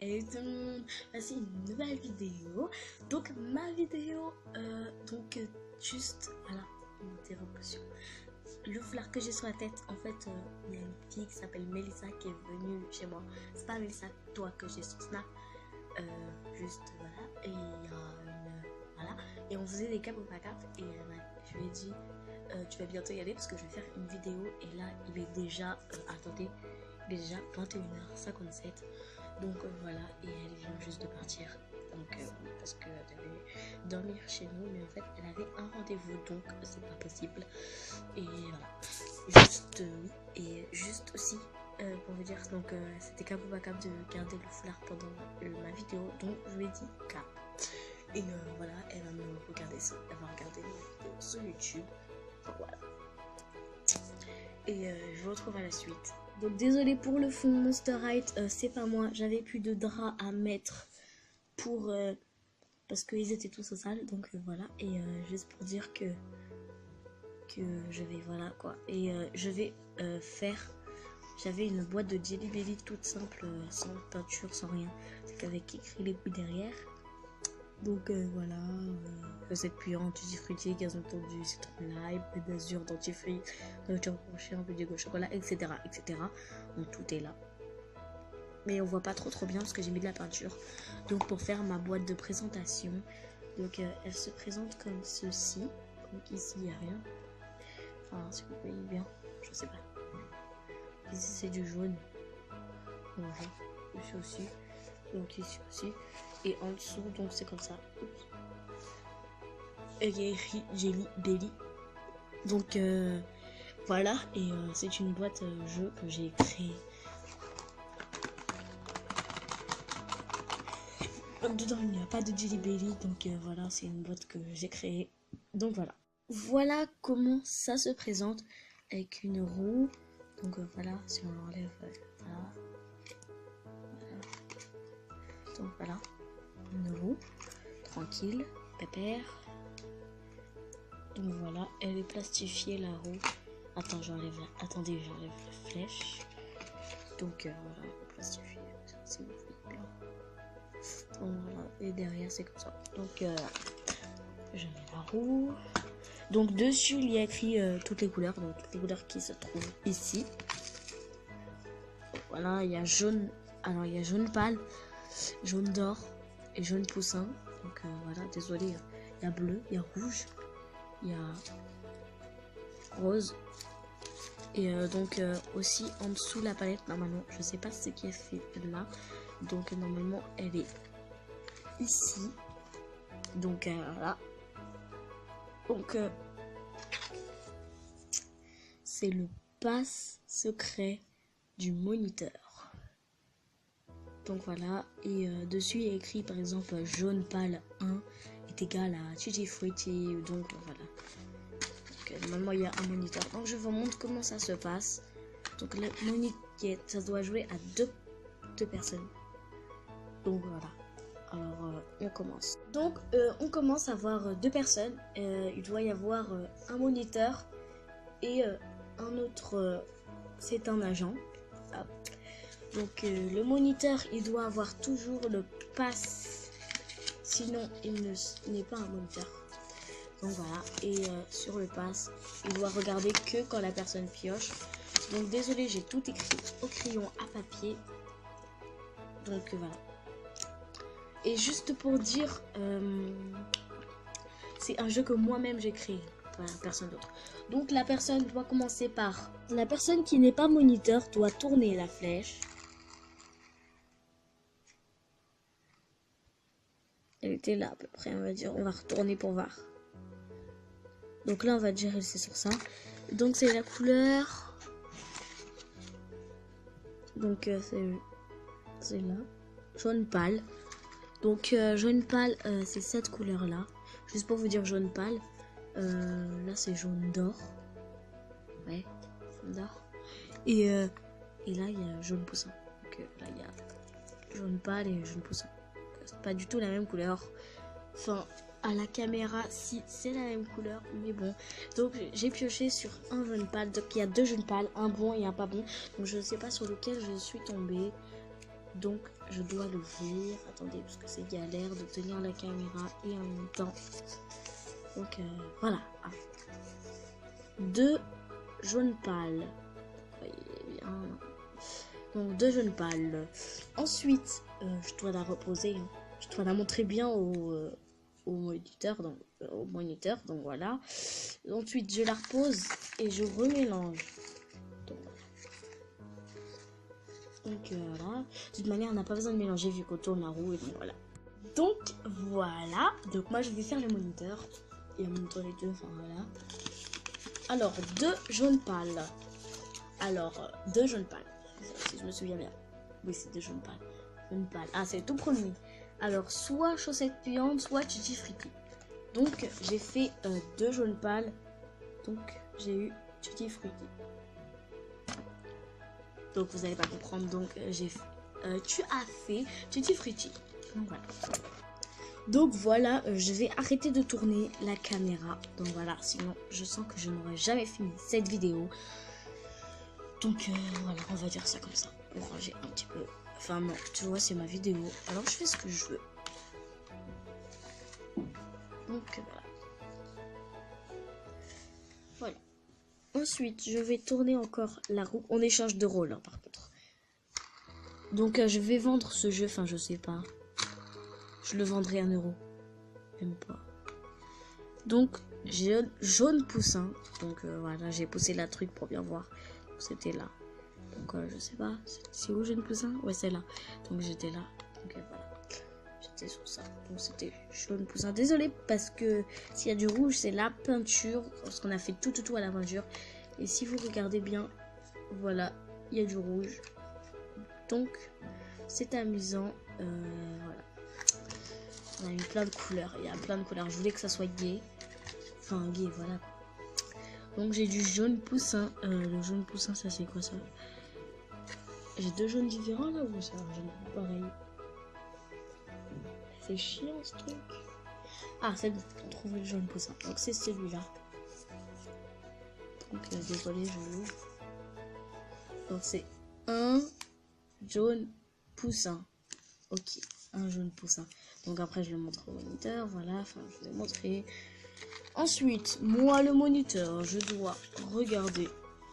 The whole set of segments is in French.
Hey tout le monde, voici une nouvelle vidéo. Donc ma vidéo, juste voilà, une interruption. Le foulard que j'ai sur la tête, en fait, il y a une fille qui s'appelle Melissa qui est venue chez moi. C'est pas Melissa, toi que j'ai sur Snap. Juste voilà, et il y a une voilà, et on faisait des caps au cap et je lui ai dit tu vas bientôt y aller parce que je vais faire une vidéo et là il est déjà attendez, il est déjà 21h57. Donc voilà, et elle vient juste de partir. Donc parce qu'elle devait dormir chez nous, mais en fait elle avait un rendez-vous, donc c'est pas possible. Et voilà. Juste oui, et juste aussi pour vous dire, donc c'était cap ou pas cap de garder le foulard pendant ma vidéo, donc je lui ai dit cap. Et voilà, elle va me regarder ça, elle va regarder ma vidéo sur YouTube. Donc voilà. Et je vous retrouve à la suite. Donc désolé pour le fond, Monster High, c'est pas moi, j'avais plus de draps à mettre pour parce qu'ils étaient tous au sale, donc voilà. Et juste pour dire que je vais voilà quoi, et je vais faire, j'avais une boîte de Jelly Belly toute simple, sans peinture, sans rien, c'est qu'avec écrit les coups derrière. Donc voilà, recette puante, fruitier, gazon tendu, citron lime, peu d'azur, dentifrice, nourriture brochée, un peu de chocolat, etc., etc. Donc tout est là. Mais on voit pas trop bien parce que j'ai mis de la peinture. Donc pour faire ma boîte de présentation, donc elle se présente comme ceci. Donc ici il n'y a rien. Enfin si vous voyez bien, je sais pas. Ici c'est du jaune. Voilà. Ici aussi. Donc ici aussi. Et en dessous, donc c'est comme ça. Oups. Et il y a écrit Jelly Belly. Donc voilà. Et c'est une boîte jeu que j'ai créée. Dedans il n'y a pas de Jelly Belly. Donc voilà, c'est une boîte que j'ai créée. Donc voilà. Voilà comment ça se présente avec une roue. Donc voilà, si on l'enlève, voilà. Donc voilà, une roue, tranquille, pépère. Donc voilà, elle est plastifiée la roue. Attends, j'enlève la... Attendez, j'enlève la flèche. Donc voilà, plastifiée, c'est bien. Donc voilà, et derrière c'est comme ça. Donc je mets la roue. Donc dessus il y a écrit toutes les couleurs, donc toutes les couleurs qui se trouvent ici. Voilà, il y a jaune, alors il y a jaune pâle, jaune d'or et jaune poussin. Donc voilà, désolé, il y a bleu, il y a rouge, il y a rose. Et donc aussi en dessous la palette, normalement, je sais pas ce qui est fait là. Donc normalement elle est ici. Donc voilà. Donc c'est le passe secret du moniteur. Donc voilà, et dessus il y a écrit par exemple jaune pâle 1 est égal à Tutti Frutti, donc voilà. Donc, normalement il y a un moniteur, donc je vous montre comment ça se passe. Donc le moniteur, ça doit jouer à deux personnes. Donc voilà, alors on commence. Donc on commence à avoir deux personnes, il doit y avoir un moniteur et un autre, c'est un agent. Hop. Donc le moniteur il doit avoir toujours le pass, sinon il n'est pas un moniteur. Donc voilà, et sur le pass il doit regarder que quand la personne pioche. Donc désolé, j'ai tout écrit au crayon à papier. Donc voilà. Et juste pour dire, c'est un jeu que moi-même j'ai créé, voilà, personne d'autre. Donc la personne doit commencer par, la personne qui n'est pas moniteur doit tourner la flèche. Elle était là à peu près, on va dire. On va retourner pour voir. Donc là, on va dire c'est sur ça. Donc c'est la couleur. Donc c'est là. Jaune pâle. Donc jaune pâle, c'est cette couleur là. Juste pour vous dire jaune pâle. Là c'est jaune d'or. Ouais, jaune d'or. Et là il y a jaune poussin. Donc là il y a jaune pâle et jaune poussin. C'est pas du tout la même couleur. Enfin, à la caméra, si c'est la même couleur, mais bon. Donc j'ai pioché sur un jaune pâle. Donc il y a deux jaunes pâles, un bon et un pas bon. Donc je ne sais pas sur lequel je suis tombée. Donc je dois l'ouvrir. Attendez, parce que c'est galère de tenir la caméra et en même temps. Donc voilà. Ah. 2 jaunes pâles. Voyez bien. Donc 2 jaunes pâles. Ensuite, je dois la reposer. Hein. Je dois la montrer bien au moniteur. Donc voilà. Ensuite, je la repose et je remélange. Donc voilà. De toute manière, on n'a pas besoin de mélanger vu qu'on tourne la roue et donc voilà. Donc voilà. Donc moi, je vais faire le moniteur. Et en même temps les deux, enfin voilà. Alors, 2 jaunes pâles. Alors, 2 jaunes pâles. Si je me souviens bien. Oui, c'est 2 jaunes pâles. Jaunes pâles. Ah, c'est le tout premier. Alors, soit chaussettes puantes, soit tutti frutti. Donc, j'ai fait 2 jaunes pâles. Donc, j'ai eu tutti frutti. Donc, vous n'allez pas comprendre. Donc, tu as fait tutti frutti. Donc, voilà. Donc voilà, je vais arrêter de tourner la caméra. Donc voilà, sinon je sens que je n'aurai jamais fini cette vidéo. Donc voilà, on va dire ça comme ça. On va ranger un petit peu. Enfin non, tu vois, c'est ma vidéo. Alors je fais ce que je veux. Donc voilà. Voilà. Ensuite, je vais tourner encore la roue. On échange de rôle, hein, par contre. Donc je vais vendre ce jeu. Enfin, je sais pas. Je le vendrai 1 euro. Même pas. Donc, j'ai jaune poussin. Donc, voilà, j'ai poussé la truc pour bien voir. C'était là. Donc, je sais pas. C'est où jaune poussin? Ouais, c'est là. Donc, j'étais là. Donc, voilà. J'étais sur ça. Donc, c'était jaune poussin. Désolée parce que s'il y a du rouge, c'est la peinture. Parce qu'on a fait tout à la peinture. Et si vous regardez bien, voilà, il y a du rouge. Donc, c'est amusant. Voilà. On a eu plein de couleurs. Il y a plein de couleurs. Je voulais que ça soit gay. Enfin, gay, voilà. Donc, j'ai du jaune poussin. Le jaune poussin, ça, c'est quoi ça? J'ai 2 jaunes différents là ou c'est un jaune pareil? C'est chiant ce truc. Ah, c'est bon. On trouve le jaune poussin. Donc, c'est celui-là. Donc, désolé, je l'ouvre. Donc, c'est un jaune poussin. Ok, un jaune poussin. Donc après, je le montre au moniteur. Voilà, enfin, je vous ai montré. Ensuite, moi, le moniteur, je dois regarder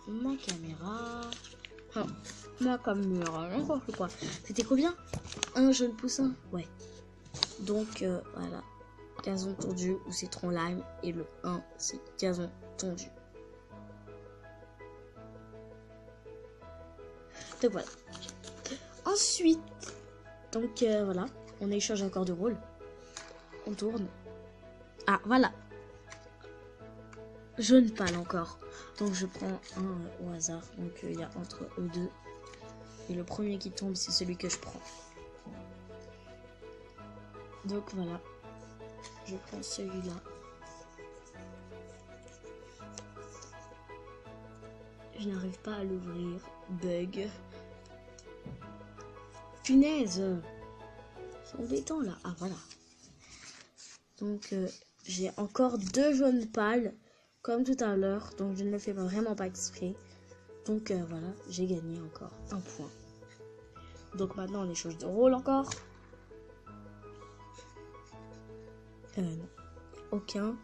ma caméra. Enfin, ma caméra, n'importe quoi. C'était combien? Un jaune poussin? Ouais. Donc, voilà. Gazon tondu ou citron lime. Et le 1, c'est gazon tondu. Donc, voilà. Ensuite, donc, voilà. On échange encore de rôle. On tourne. Ah, voilà. Jaune pâle encore. Donc, je prends un au hasard. Donc, il y a entre eux deux. Et le premier qui tombe, c'est celui que je prends. Donc, voilà. Je prends celui-là. Je n'arrive pas à l'ouvrir. Bug. Punaise. C'est embêtant, là. Ah, voilà. Donc, j'ai encore 2 jaunes pâles. Comme tout à l'heure. Donc, je ne le fais vraiment pas exprès. Donc, voilà. J'ai gagné encore 1 point. Donc, maintenant, on échange de rôle encore. Non. Aucun.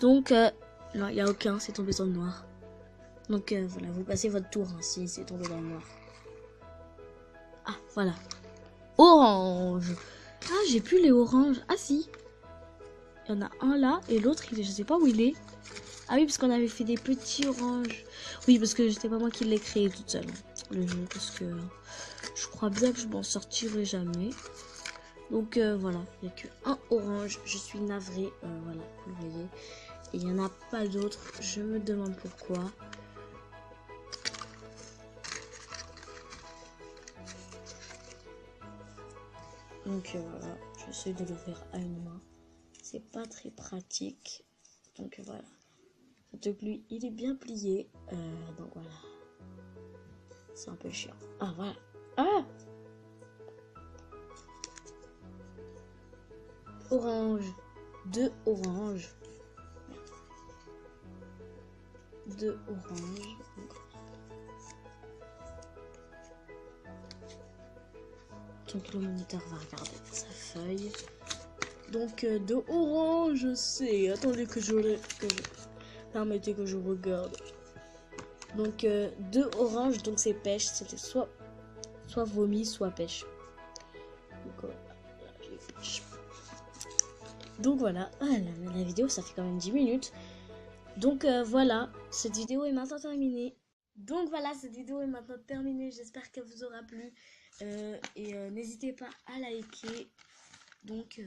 Donc, non, il n'y a aucun. C'est tombé sur le noir. Donc, voilà. Vous passez votre tour hein, si c'est tombé dans le noir. Ah, voilà. Orange. Ah, j'ai plus les oranges. Ah, si. Il y en a un là et l'autre, je sais pas où il est. Ah oui, parce qu'on avait fait des petits oranges. Oui, parce que c'était pas moi qui l'ai créé toute seule. Le jeu, parce que je crois bien que je m'en sortirai jamais. Donc voilà, il n'y a que un orange. Je suis navrée. Voilà, vous le voyez. Et il n'y en a pas d'autres. Je me demande pourquoi. Donc voilà, j'essaie de l'ouvrir à une main. C'est pas très pratique. Donc voilà. Donc lui, il est bien plié. Donc voilà. C'est un peu chiant. Ah voilà. Ah! Orange. 2 oranges. 2 oranges. Donc le moniteur va regarder sa feuille. Donc de orange, je sais. Attendez permettez que je regarde. Donc de orange, donc c'est pêche. C'était soit vomi, soit pêche. Donc voilà, la vidéo ça fait quand même 10 minutes. Donc voilà, cette vidéo est maintenant terminée. J'espère qu'elle vous aura plu. Et n'hésitez pas à liker. Donc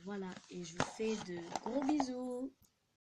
voilà, et je vous fais de gros bisous.